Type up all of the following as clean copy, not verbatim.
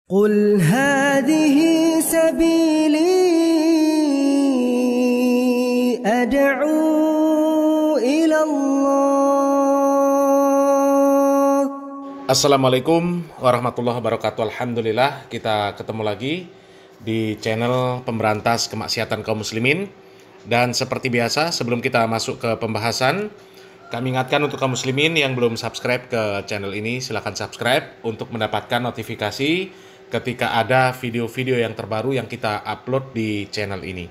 قل هذه سبيلي أدعو إلى الله. Assalamualaikum warahmatullahi wabarakatuh. Alhamdulillah kita ketemu lagi di channel pemberantas kemaksiatan kaum muslimin. Dan seperti biasa sebelum kita masuk ke pembahasan, kami ingatkan untuk kaum muslimin yang belum subscribe ke channel ini, silahkan subscribe untuk mendapatkan notifikasi ketika ada video-video yang terbaru yang kita upload di channel ini.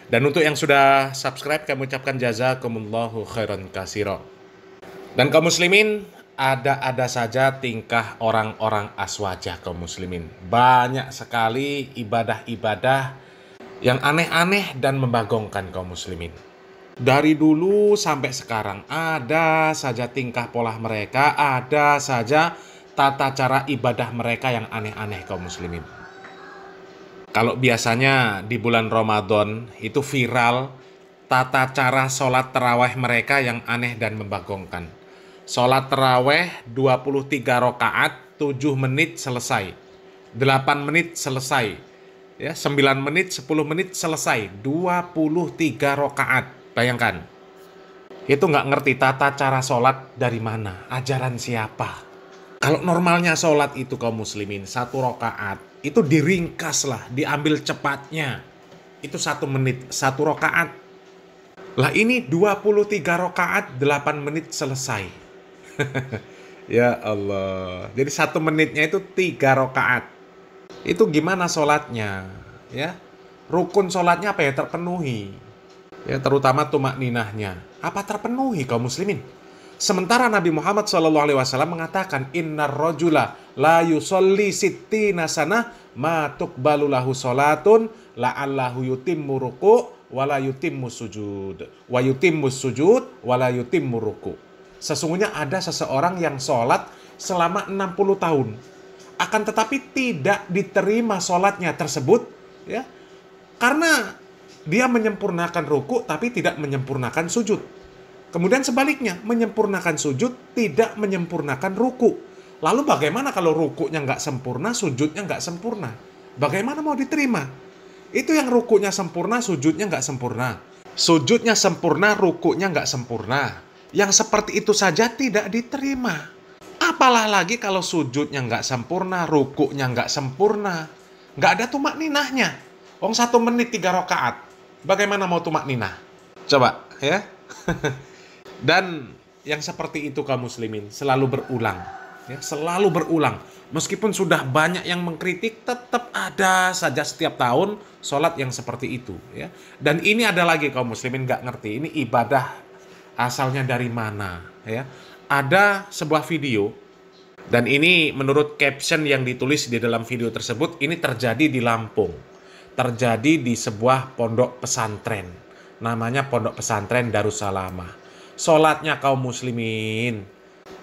Dan untuk yang sudah subscribe, kami ucapkan jazakumullahu khairan katsira. Dan kaum muslimin, ada saja tingkah orang-orang aswajah kaum muslimin. Banyak sekali ibadah-ibadah yang aneh-aneh dan membagongkan kaum muslimin. Dari dulu sampai sekarang ada saja tingkah pola mereka, ada saja tata cara ibadah mereka yang aneh-aneh kaum muslimin. Kalau biasanya di bulan Ramadan itu viral tata cara sholat tarawih mereka yang aneh dan membagongkan. Sholat tarawih 23 rakaat, 7 menit selesai, 8 menit selesai, ya, 9 menit, 10 menit selesai, 23 rakaat. Bayangkan, itu nggak ngerti tata cara sholat dari mana, ajaran siapa. Kalau normalnya sholat itu kaum muslimin, 1 rakaat, itu diringkas lah, diambil cepatnya. Itu 1 menit, 1 rakaat. Lah ini 23 rakaat, 8 menit selesai. Ya Allah. Jadi 1 menitnya itu 3 rakaat. Itu gimana sholatnya? Ya, rukun sholatnya apa ya terpenuhi? Ya, terutama tumakninahnya. Apa terpenuhi kaum muslimin? Sementara Nabi Muhammad SAW mengatakan, Innar rajula la yusolli sittina sanah ma tuqbalu lahu sholatun la'allahu yutimmu ruku' wa la yutimmu sujud wa yutimmu sujud wa la yutimmu ruku'. Sesungguhnya ada seseorang yang sholat selama 60 tahun. Akan tetapi tidak diterima sholatnya tersebut, ya, karena dia menyempurnakan ruku' tapi tidak menyempurnakan sujud. Kemudian sebaliknya, menyempurnakan sujud, tidak menyempurnakan ruku. Lalu bagaimana kalau rukunya nggak sempurna, sujudnya nggak sempurna? Bagaimana mau diterima? Itu yang rukunya sempurna, sujudnya nggak sempurna. Sujudnya sempurna, rukunya nggak sempurna. Yang seperti itu saja tidak diterima. Apalah lagi kalau sujudnya nggak sempurna, rukunya nggak sempurna. Nggak ada tumakninahnya. 1 menit 3 rakaat. Bagaimana mau tumakninah? Coba, ya. Dan yang seperti itu kaum muslimin selalu berulang, ya, selalu berulang. Meskipun sudah banyak yang mengkritik, tetap ada saja setiap tahun sholat yang seperti itu, ya. Dan ini ada lagi kaum muslimin nggak ngerti, ini ibadah asalnya dari mana, ya. Ada sebuah video, dan ini menurut caption yang ditulis di dalam video tersebut, ini terjadi di Lampung, terjadi di sebuah pondok pesantren, namanya Pondok Pesantren Darussalamah. Sholatnya kaum muslimin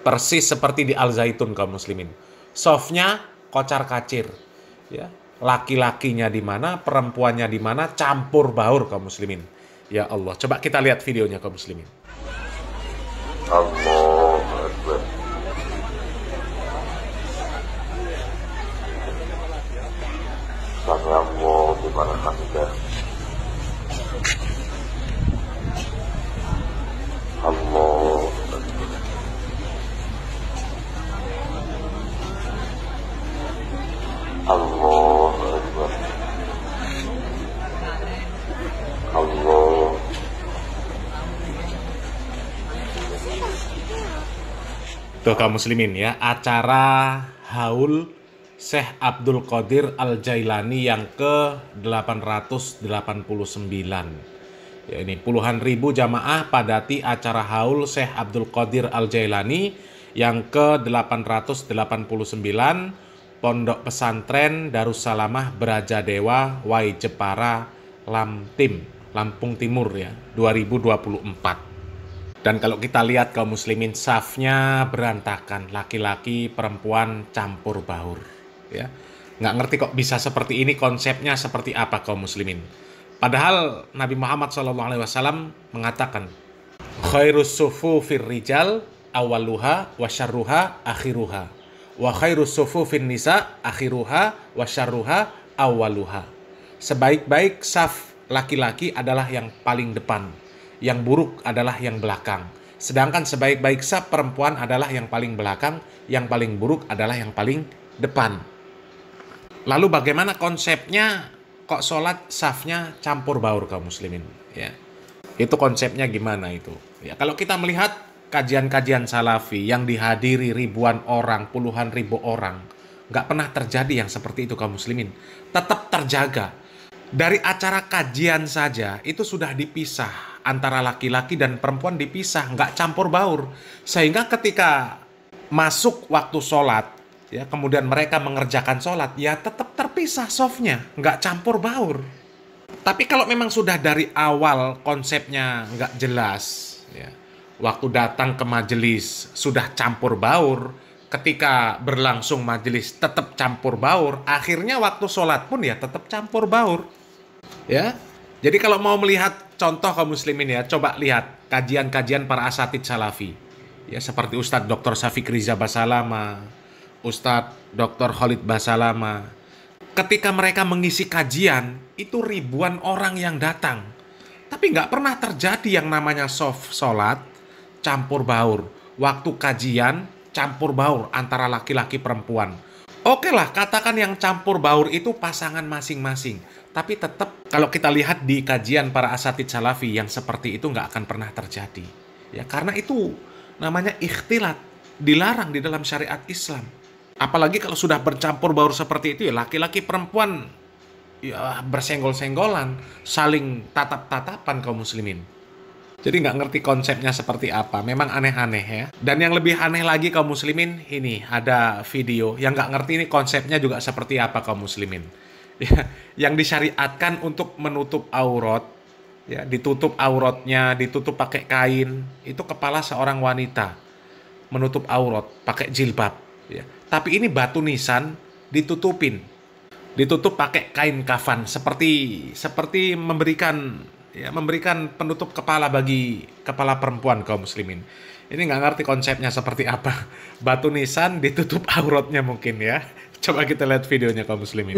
persis seperti di Al Zaitun kaum muslimin. Softnya kocar kacir, ya. Laki-lakinya di mana, perempuannya di mana, campur baur kaum muslimin. Ya Allah, coba kita lihat videonya kaum muslimin. Allahu Akbar. Sami Allahu liman hamidah. Allahu Akbar. Allahu Akbar. Allah. Tuh kaum muslimin, ya, acara haul Syekh Abdul Qadir Al-Jailani yang ke-889. Ya, ini puluhan ribu jamaah padati acara haul Syekh Abdul Qadir Al-Jailani yang ke-889 Pondok Pesantren Darussalamah Brajadewa Wai Jepara Lamtim, Lampung Timur, ya, 2024. Dan kalau kita lihat kaum muslimin, safnya berantakan, laki-laki perempuan campur baur, ya. Nggak ngerti kok bisa seperti ini, konsepnya seperti apa kaum muslimin. Padahal Nabi Muhammad SAW mengatakan, khairus sufufir rijal awaluha wa syarruha akhiruha Wa khairus sufufin nisa akhiruha wa syarruha awwaluha. Sebaik-baik saf laki-laki adalah yang paling depan, yang buruk adalah yang belakang. Sedangkan sebaik-baik saf perempuan adalah yang paling belakang, yang paling buruk adalah yang paling depan. Lalu bagaimana konsepnya kok sholat safnya campur baur kaum muslimin? Ya. Itu konsepnya gimana itu? Ya, kalau kita melihat kajian-kajian salafi yang dihadiri ribuan orang, puluhan ribu orang, nggak pernah terjadi yang seperti itu kaum muslimin. Tetap terjaga. Dari acara kajian saja itu sudah dipisah antara laki-laki dan perempuan, dipisah, nggak campur baur. Sehingga ketika masuk waktu sholat, ya kemudian mereka mengerjakan sholat, ya tetap terpisah softnya, nggak campur baur. Tapi kalau memang sudah dari awal konsepnya nggak jelas, ya, waktu datang ke majelis sudah campur baur, ketika berlangsung majelis tetap campur baur, akhirnya waktu sholat pun ya tetap campur baur. Ya, jadi kalau mau melihat contoh kaum muslimin ya, coba lihat kajian-kajian para asatidz salafi. Ya, seperti Ustadz Dr. Syafiq Riza Basalama, Ustadz Dr. Khalid Basalama. Ketika mereka mengisi kajian, itu ribuan orang yang datang. Tapi nggak pernah terjadi yang namanya soft sholat, campur baur. Waktu kajian, campur baur antara laki-laki perempuan. Oke lah, katakan yang campur baur itu pasangan masing-masing. Tapi tetap kalau kita lihat di kajian para asatidz salafi yang seperti itu nggak akan pernah terjadi. Ya, karena itu namanya ikhtilat, dilarang di dalam syariat Islam. Apalagi kalau sudah bercampur baur seperti itu ya laki-laki perempuan ya bersenggol-senggolan, saling tatap-tatapan kaum muslimin. Jadi nggak ngerti konsepnya seperti apa, memang aneh-aneh ya. Dan yang lebih aneh lagi kaum muslimin, ini ada video yang nggak ngerti ini konsepnya juga seperti apa kaum muslimin. Ya, yang disyariatkan untuk menutup aurat, ya ditutup auratnya, ditutup pakai kain, itu kepala seorang wanita menutup aurat pakai jilbab. Ya. Tapi ini batu nisan ditutupin, ditutup pakai kain kafan seperti memberikan penutup kepala bagi kepala perempuan kaum muslimin. Ini nggak ngerti konsepnya seperti apa. Batu nisan ditutup auratnya mungkin ya. Coba kita lihat videonya kaum muslimin.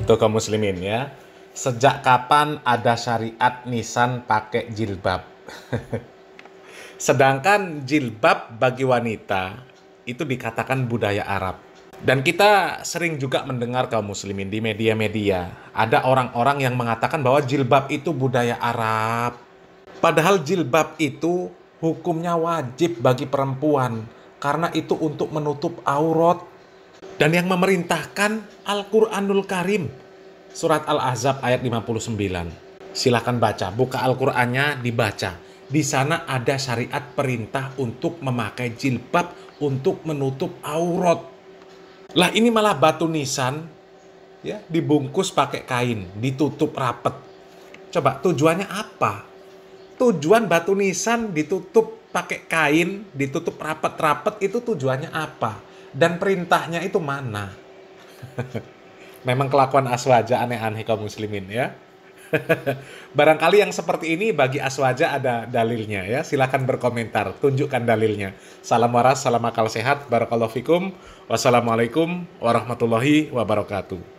Tuh kaum muslimin ya, sejak kapan ada syariat nisan pakai jilbab? Sedangkan jilbab bagi wanita itu dikatakan budaya Arab. Dan kita sering juga mendengar kaum muslimin di media-media, ada orang-orang yang mengatakan bahwa jilbab itu budaya Arab. Padahal jilbab itu hukumnya wajib bagi perempuan, karena itu untuk menutup aurat. Dan yang memerintahkan Al-Quranul Karim, surat Al-Ahzab ayat 59. Silahkan baca, buka Al-Qurannya, dibaca. Di sana ada syariat perintah untuk memakai jilbab untuk menutup aurat. Lah ini malah batu nisan, ya dibungkus pakai kain, ditutup rapet. Coba tujuannya apa? Tujuan batu nisan ditutup pakai kain, ditutup rapet-rapet itu tujuannya apa? Dan perintahnya itu mana? Memang kelakuan aswaja aneh-aneh kaum muslimin ya. Barangkali yang seperti ini bagi aswaja ada dalilnya ya. Silakan berkomentar, tunjukkan dalilnya. Salam waras, salam akal sehat, barakallahu fikum. Wassalamualaikum warahmatullahi wabarakatuh.